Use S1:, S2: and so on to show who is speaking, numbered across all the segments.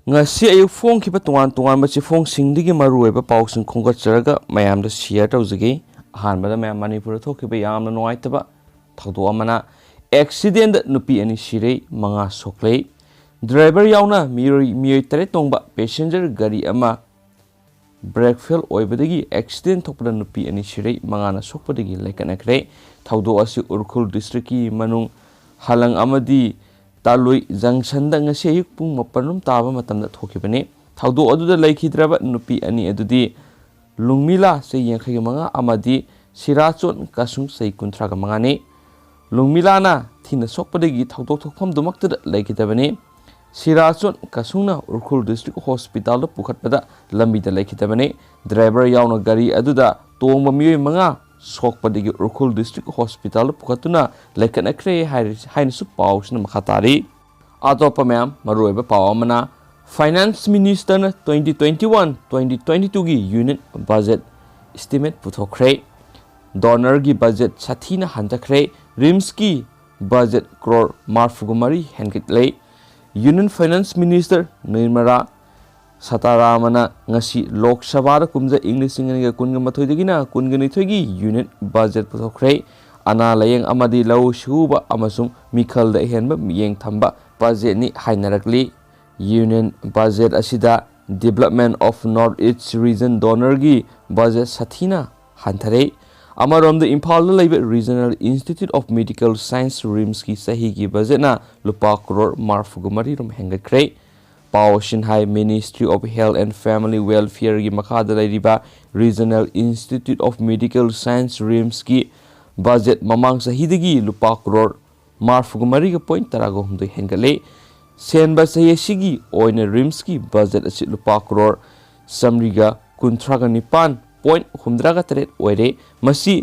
S1: ngasi ayuk phone ki patuan tuan ma chi phone sing digi maru eba pau sing khongat charaga mayam da share tawjigi han bada mayam Manipur thoki ba yamna noi taba thawdo amana accident nupi ani Sire manga Sokle driver yauna mi tare tongba passenger gari ama brake fail oibadagi accident thokpada nupi ani Sire manga na sokpadagi laikanakre thawdo asi Urkhul district ki manung halang amadi talui junction da ngasi ayuk pung mapanum taba matamda thokibane thawdo aduda laikhidraba nupi ani adudi lungmila se yankhai manga amadi sirachon kasung sei kunthra ga manga ne lungmila na thina sokpadagi thawdo thokpham dumakta laikhitabane sirachon kasungna Urkhul district hospital da pukhatpada lambi da laikhitabane driver yauna gari aduda tongba miyoi manga sokpadagi Urkhul district hospital pukhatuna laikanakre hainisu pausna makhatari atopa mayam maruiba pawamana finance minister na 2021-2022 gi unit budget estimate puthokre donor gi budget sathina hantakre rims ki budget crore marfugumari henkitlei union finance minister Nirmala Sataramana ngasi Lok Sabha da kumja English singa kunga mathoi dagina kunga nithogi unit budget puthokre ana layeng amadi lau shuba amasung mikhal da henba miyeng thamba budget ni hainarakli union budget asida development of north east region donor gi budget sathina hanthare amarom the Imphal da laiba regional institute of medical science rims ki sahi gi budget na lupa crore marfugumari rom hengakre Pawshin High Ministry of Health and Family Welfare gi makhada lairiba Regional Institute of Medical Science RIMS ki budget mamang sahidagi lupa crore marfugumari ga point tarago humdoi hengale senba sayesigi oina RIMS ki budget asi lupa crore samriga kunthraga nipan point humdraga tret oire masi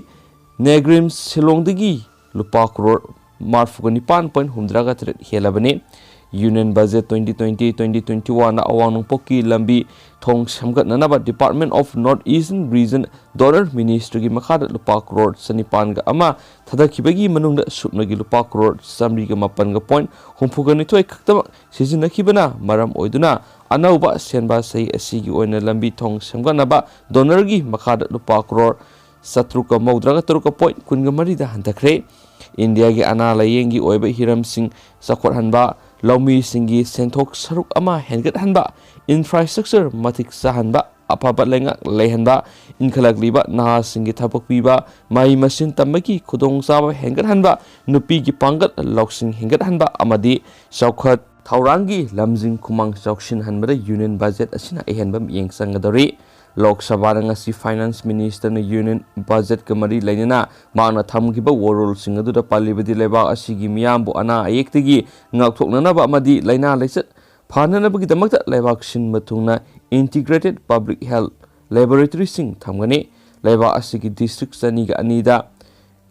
S1: negrims silongdagi lupa crore marfuga nipan point humdraga tret helabane Union Budget 2020-2021 na awang poki lambi thong samgat nanaba Department of North Eastern Region Donor Ministry gi makhada lupa crore sanipan ga ama thadakibagi manungda supnagi lupa crore samri ga mapan ga point humfuga ni thoi khaktama sizinakibana maram oiduna anauba senba sei asigi oina lambi thong samganaba donor gi makhada lupa crore satruka maudraga taruka point kunga marida hantakre India gi ana layengi oiba hiram sing sakhot hanba Laumi singi senthok saruk ama hengat hanba infrastructure matik sahanba apaba lenga lehanba inkhalak liba naha singi thapak piba mai machine tamaki khudong saba hengat hanba nupi gi pangat loksing hengat hanba amadi saukhat thaurangi lamjing khumang chaukshin hanbada union budget asina ehenba yeng sangadori Lok Sabha ngasi finance minister na union budget kamari lainana mana thamgiba warol singadu da palibadi leba asigi miyambu ana ayektigi ngakthoknana ba amadi laina laisat phanana bagi damakta lebak sin matungna integrated public health laboratory sing thamgani leba asigi district sani ga anida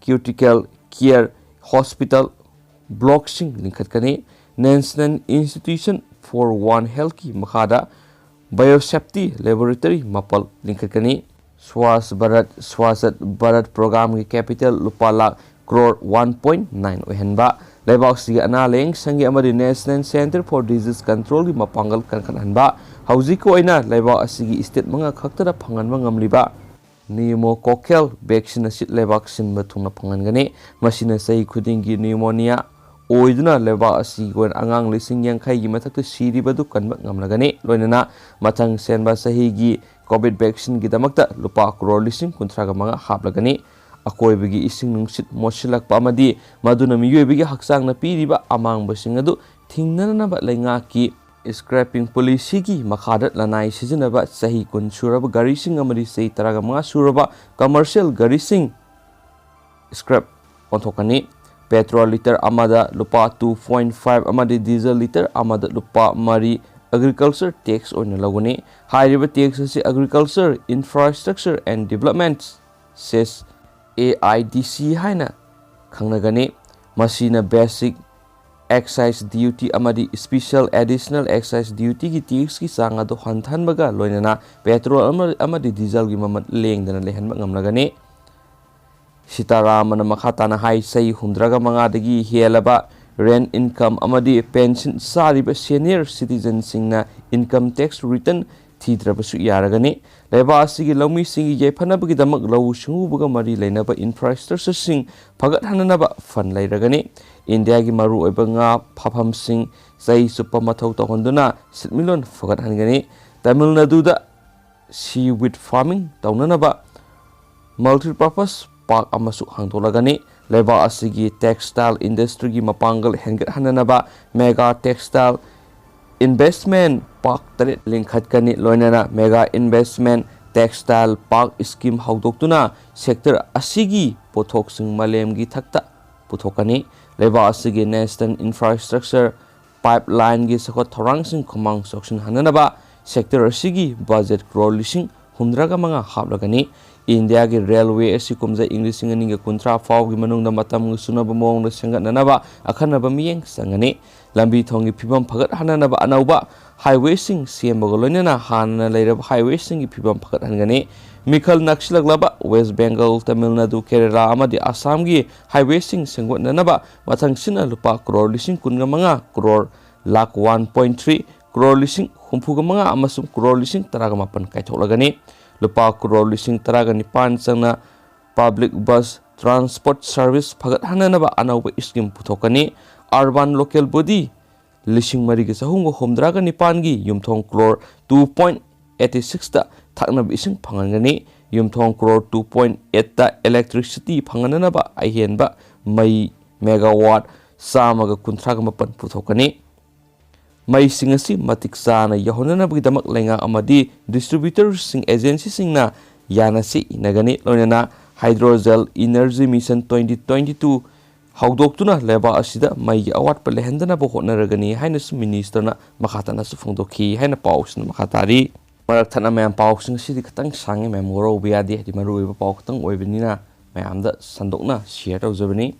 S1: critical care hospital block sing linkhatkani national institution for one health ki makhada Biosafety Laboratory Mapal Linkakani Swasth Bharat Program ki capital lupa lakh crore 1.9 ohenba lebak si ana leng sangi amadi National Center for Disease Control ki mapangal kankan hanba hauzik ko oina lebak asigi state manga khaktara phanganba ngamliba pneumococcal vaccine sit lebak sin mathungna phangangani masina sei khudingi pneumonia oiduna leba asi gon angang lising yankhai gi mathakta siribadu kanba ngamlagani loinana mathang senba sahi gi covid vaccine gi damakta lupa crore lising kunthraga manga haplagani akoibigi ising nungsit mosilak pamadi maduna miyoibigi haksang na piriba amang basing adu thingnana ba lenga ki scrapping policy gi makhada lanai sijinaba sahi kun suraba gari sing amari sei taraga manga suraba commercial gari sing scrap onthokani petrol liter amada lupa 2.5 amadi diesel liter amada lupa mari agriculture tax oina laguni hairiba tax asi agriculture infrastructure and development says AIDC haina khangnagani masina basic excise duty amadi special additional excise duty ki tax ki sanga do hanthanbaga loinana petrol amadi diesel gi mamat lengdana lehanba ngamnagani Sitaramana makhatana hai sei hundraga manga dagi helaba rent income amadi pension sariba senior citizen singna income tax return thidrabasu yaragani leba asigi lawmi singi yaifanabagi damak law sungubuga mari lainaba infrastructure sing phagat hananaba fund lairagani India gi maru oiba nga phafam sing sai supa mathau tawhonduna sitmilon phagat hangani Tamil Nadu da seaweed farming taunanaba multi-purpose park amasu hangtolagani leba asigi textile industry gi mapangal hengat hananaba mega textile investment park tare linkhatkani loinana mega investment textile park scheme haudoktuna sector asigi pothok sing malem gi thakta puthokani leba asigi national infrastructure pipeline gi sakot thorang sing khomang sokshin hananaba sector asigi budget crore lising hundraga manga hablagani India gi railway asi kumja English ngani ga kuntra faw gi manungna matam sunaba mong na sangat nanaba akhanaba miyeng sangani lambi thongi phibam phagat hananaba anauba highway sing siemba golonena hanna leirab highway sing gi phibam phagat hangani mikhal nakshilagba West Bengal Tamil Nadu Kerala amadi Assam gi highway sing senggot nanaba mathang sina lupa crore lising kunga manga crore lakh 1.3 crore lising humpuga manga amasum crore lising taraga mapan kaitholagani lupa crore lising taraga nipan sangna public bus transport service phagat hananaba anauba scheme puthokani urban local body lising marigi sahungo homdraga nipan gi yumthong crore 2.86 ta thaknab ising phangangani yumthong crore 2.8 ta electricity phangananaba aihenba mai megawatt samaga kunthraga mapan puthokani mai singasi matik sana yahonanabagi damak lenga amadi distributors sing agency singna yanasi inagani loinana hydrogel energy mission 2022 haudoktuna leba asida mai awat pa lehendana bo hotnaragani hainus minister na makhatana su phongdokhi haina pausna makhatari marak thana mayam pausing sidi khatang sange mem goro biadi di maru ba pau khatang oibinina mayam da sandokna share tawjabani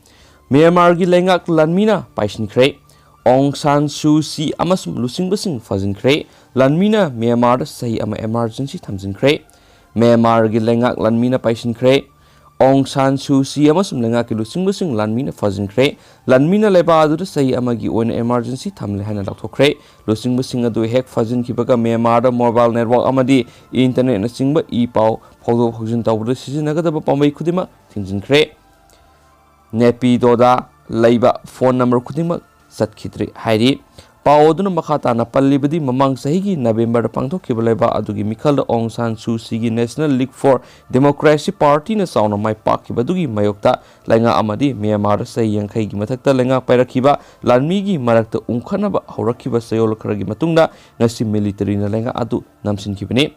S1: Myanmar gi lengak lanmina paisin khrei Aung San Suu Kyi amasum lusing basing fazin khrei lanmina Myanmar sahi ama emergency thamjin khrei Myanmar gi lengak lanmina paisin khrei Aung San Suu Kyi amasum lengak ki lusing basing lanmina fazin khrei lanmina leba adu sahi ama gi oina emergency thamle hana lakthok khrei lusing basing adu hek fazin kibaga Myanmar da mobile network amadi internet na singba e pau phawdo phawjin tawbda sijinagadaba pambai khudima thingjin khrei nepi doda leiba phone number khudima Satkitri Hairi Paoduna Makhatana Palibadi Mamang Sahigi November Pangto Kibaleba Adugi Mikal Aung San Suu Kyi National League for Democracy Party na sauna mai pak badugi mayokta lenga amadi Myanmar sai yangkai gi mathakta lenga pairakiba lanmi gi marakta ungkhanaba haurakiba sayol kharagi matungda ngasi military na lenga adu namsin kibani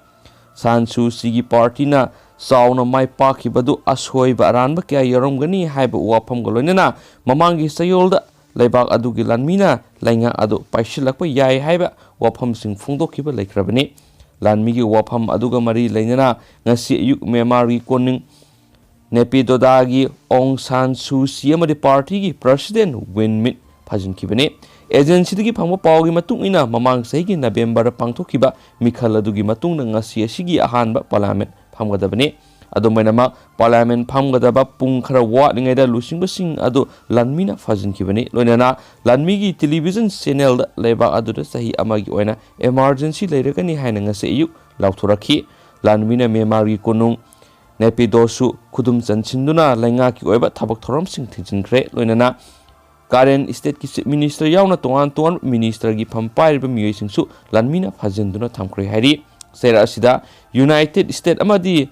S1: San Suu Kyi Party na sauna mai pak badu ashoi ba aranba kya yoromgani haiba wafam golonena mamangi sayolda Leibak adugi lanmina lainga adu paishilakpa yai haiba wafam sing phungdokhiba laikhrabani lanmigi wafam aduga mari lainana ngasi ayuk Myanmar gi koning nepi dodagi Aung San Suu Kyi amadi party gi president Win Myint phajinkhibani agency digi phangba pawgi matung ina mamang sahi gi November pangthokhiba mikhal adugi matungna ngasi asigi ahanba parliament phamgadabani Adumainama Parliament Pamgadaba Pung Khara Watlingaida Lusing Basing Adu Lanmina Fazin Kibani Lonana Lanmigi television channel Leba Adu Sahi Amagi Oina emergency Lairagani Hainanga Sayu Lauturaki Lanmina Myanmar Kunung Nepi Dosu Kudum Chansinduna Langaki Oiba Tabak Thoram Sing Tijin Kre Lonana Karen State ki Minister Yauna Tuan Minister gi Pampai Miyoi Singsu Lanmina Fazinduna Tamkre Hari Sera Sida United States Amadi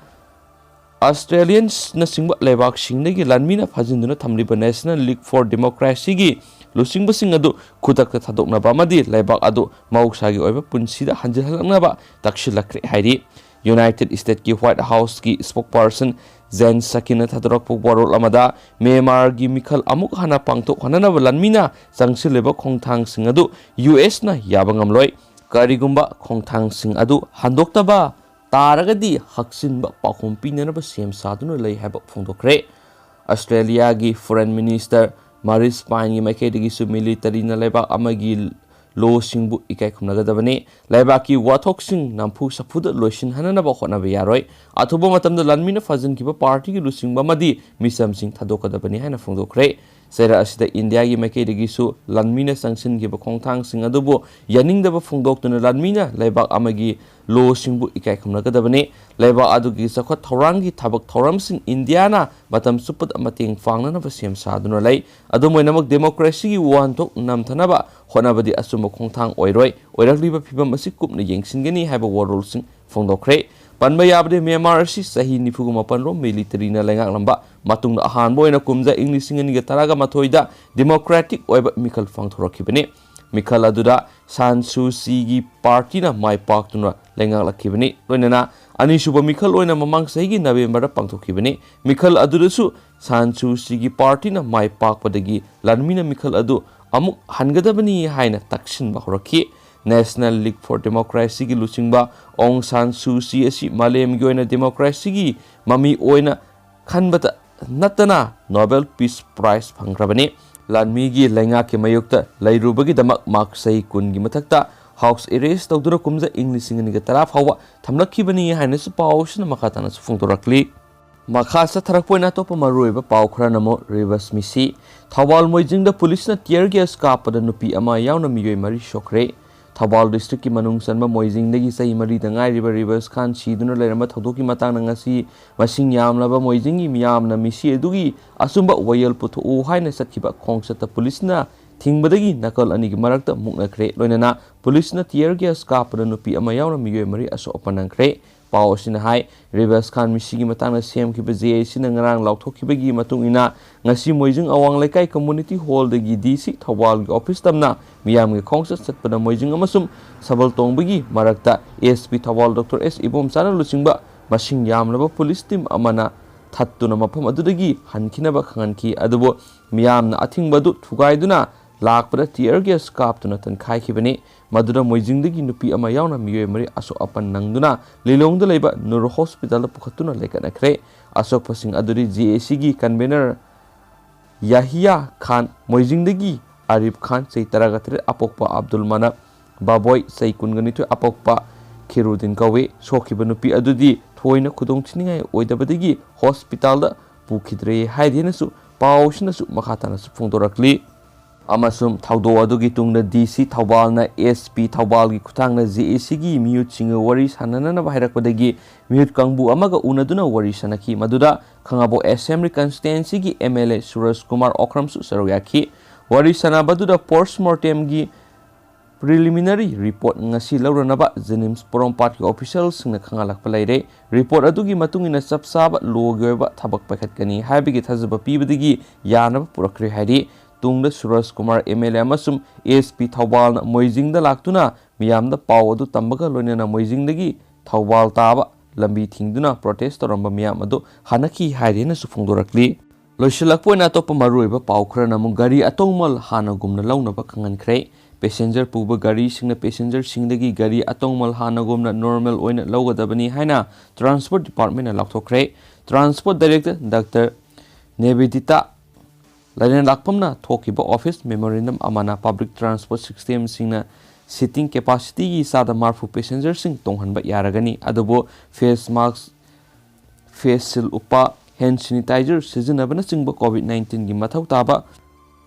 S1: Australians na singba lebak singnegi lanmina phajinduna thamliba National League for Democracy gi lusingba sing adu khudakta thadokna ba madi lebak adu mausagi oiba punsida hanjil halakna ba takshilakre hairi United States ki White House ki spokesperson Jen Sakina thadrak pokwarol amada Myanmar gi mikhal amuk hana pangtok hanana lanmina changsileba khongthang sing adu US na yabangamloi karigumba khongthang sing adu handoktaba Taragadi Haksinba Pakum Pinanaba Siem Saduna Lay Haba Fondokre Australia gi Foreign Minister Maris Pine gi Makedi su military na leba amagi lo singbu ikai khumnagadabani leba ki wathok sing nampu sapuda loisin hananaba khonaba yaroi athuba matamda lanmina fazin kiba party gi lusingba madi misam sing thadokadabani haina fondokre Sire asida India gi maikaidagisu lanmina sangsingiba khongthangsing adubu yaningdaba phongdoktuna lanmina leibak amagi lo singbu ikai khumnagadabani leibak adugi sakhot thorangi thabak thoramsing Indiana matam suput amating fangnanaba sem saduna lei adumoinamak democracy gi wantok namthanaba honabadi asumba khongthang oiroi oirakliba phibam asi kupna yengsingani haiba warolsing phongdokre Panba yabde Myanmar si sahi nifugu mapanro military na lengak lamba matung na ahan boy na kumza English ngani ga taraga mathoida democratic oiba Mikal phangthorokibani Mikal aduda San Suu Kyi gi party na mai pak tuna lengak lakibani loinana ani suba Mikal oina mamang sahi gi November da pangthokibani Mikal aduda su San Suu Kyi gi party na mai pak padagi lanmina Mikal adu amuk hangadabani haina taksin ba horaki National League for Democracy gi lusingba Aung San Suu Kyi asi malem gi oina democracy gi mami oina khanbata natana Nobel Peace Prize phangrabani lanmi gi lenga ke mayukta lairubagi damak mark sei kun gi mathakta house arrest tawdura kumza English ngani ga tara phawa thamlakhibani haina su pawsna makhatana su phungdorakli Makhasa tharakpoina topa maruiba pau khara namo reverse misi Thawal moijingda police na tear gas kapada nupi ama yauna miyoi mari Sokle Thawal district ki manung sanba moijing dagi sahi mari dangai river rivers khan siduna lerama thodoki matang na ngasi masing yamlaba moijing gi miyamna misi edugi asumba wayal puthu u haina sakhiba khongsata police na thingbadagi nakal ani gi marakta mukna khre loinana police na tear gas kapada nupi ama yauna miyoi mari aso opanang khre Pao sina hai Rivers Khan misigi matang na same ki baje sina ngarang lauthokibagi matung ina ngasi moijing awang lekai community hall dagi DC Thawal gi office tamna miyam gi khongsa satpada moijing amasum sabal tongbagi marakta ASP Thawal Dr S Ibom sana lusingba masing yamlaba police team amana thattuna mafam adudagi hankinaba khanganki adubo miyamna athingbadu thugaiduna lakpada tear gas kaptuna tan khaikibani Madura moijingdagi nupi ama yauna miyoi mari aso apan nangduna lilongda leiba nur hospital pukhatuna lekana khre asok pasing aduri GAC gi convener Yahya Khan moijingdagi Arif Khan sei taragatre apokpa Abdul Manap Baboy sei kunganithu apokpa Khirudin kawe sokhiba nupi adudi thoina khudong chiningai oidabadagi hospital da pukhidre haidhenasu pawsinasu makhatana su phungdorakli Amasum Thawdo adugi tungna DC Thawal na SP Thawal gi khutang na GAC gi mute singa wari sanana na bahairakpadagi mute kangbu amaga unaduna wari sanaki maduda khangabo Assembly constituency gi MLA Suraj Kumar Okram su saroyaki wari sanabaduda postmortem gi preliminary report ngasi lauranaba Jenims Porompat gi officials singna khangalakpa laire report adugi matungina sapsaba logoiba thabak pakhatkani haibigi thajaba pibadagi yanaba purakre hairi Tungda Suraj Kumar MLA amasum ASP Thawal na moijing da laktuna miyamda paw adu tambaga loinana moijing dagi Thawal taba lambi thingduna protest toramba miyam adu hanaki hairena su phungdorakli loisilakpoina topa maruiba paw khara namu gari atongmal hana gumna launaba khangan khre passenger puba gari singna passenger singdagi gari atongmal hana gumna normal oina logadabani haina transport department na lakthokre transport director Dr Nevedita Lain lakpamna thokiba office memorandum amana public transport system singna sitting capacity gi sada marfu passenger sing tonghanba yaragani adubo face mask face shield upa hand sanitizer sizinabana singba COVID-19 gi mathau taba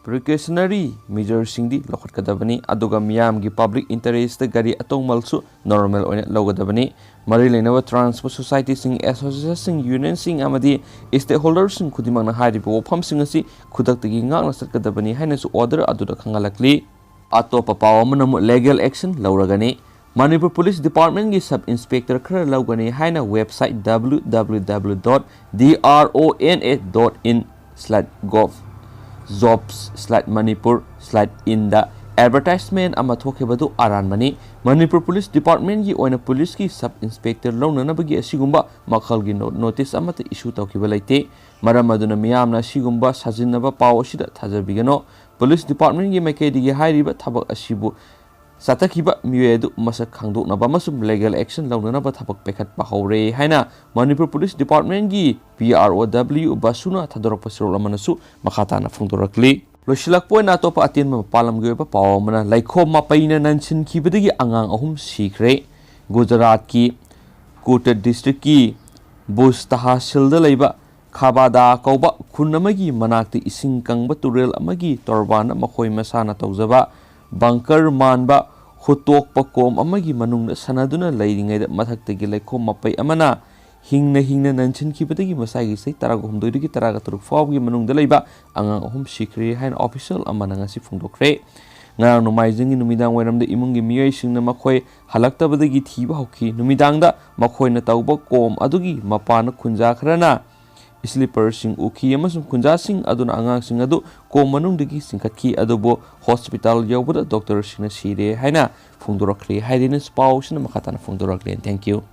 S1: precautionary measures singdi lokhatkadabani aduga miyam gi public interest da gari atongmal su normal oina logadabani Mari Lenawa Transport Society sing association union sing amadi stakeholders sing khudimang na hairi bo pham sing asi khudak tagi ngak na satkadabani haina su order aduda khangalakli atopa pawamana legal action lauragani Manipur Police Department gi sub inspector khara laugani haina website www.dron8.in/gov/jobs/manipur/in da advertisement ama thokebadu aranmani Manipur Police Department gi oina police ki sub inspector launana bagi asigumba makhal gi notice amata issue tawkiba laite maram aduna miyamna asigumba sajinaba paw asida thajabigano Police Department gi maikedi gi hairiba thabak asibu Satakiba miyedu masak khangdoknaba masum legal action launanaba thabak pekhat pahore haina Manipur Police Department gi PROW basuna thadorpa sirolamansu makhatana phungdorakli Loisilak point na topa atin mapalam goiba pawamana Leikhom mapaina nansin khibadagi Angang ahum sikre Gujarat ki Kota district ki Bus Tahsil da leiba Khabada kauba khun amagi manakti ising kangba turel amagi torbana makhoi masana tawjaba bunker manba hutokpa kom amagi manungna sanaduna leiringai mathaktagi Leikhom mapai amana hingna nanchin kibadagi masagi sei taraga humdoidagi taraga turuk fawgi manungda leiba angang ahum sikri hain official amana ngasi phungdokre ngarang numaijingi numidang wairamda imungi miyoi singna makhoi halaktabadagi thiba hokhi numidangda makhoina tawba kom adugi mapana khunja kharana sleeper sing uki amasung khunja sing aduna angang sing adu kom manungdagi singkhatki adubo hospital yawbada doctor singna Sire haina phungdorakre haidina spau sina makhatana phungdorakle. Thank you.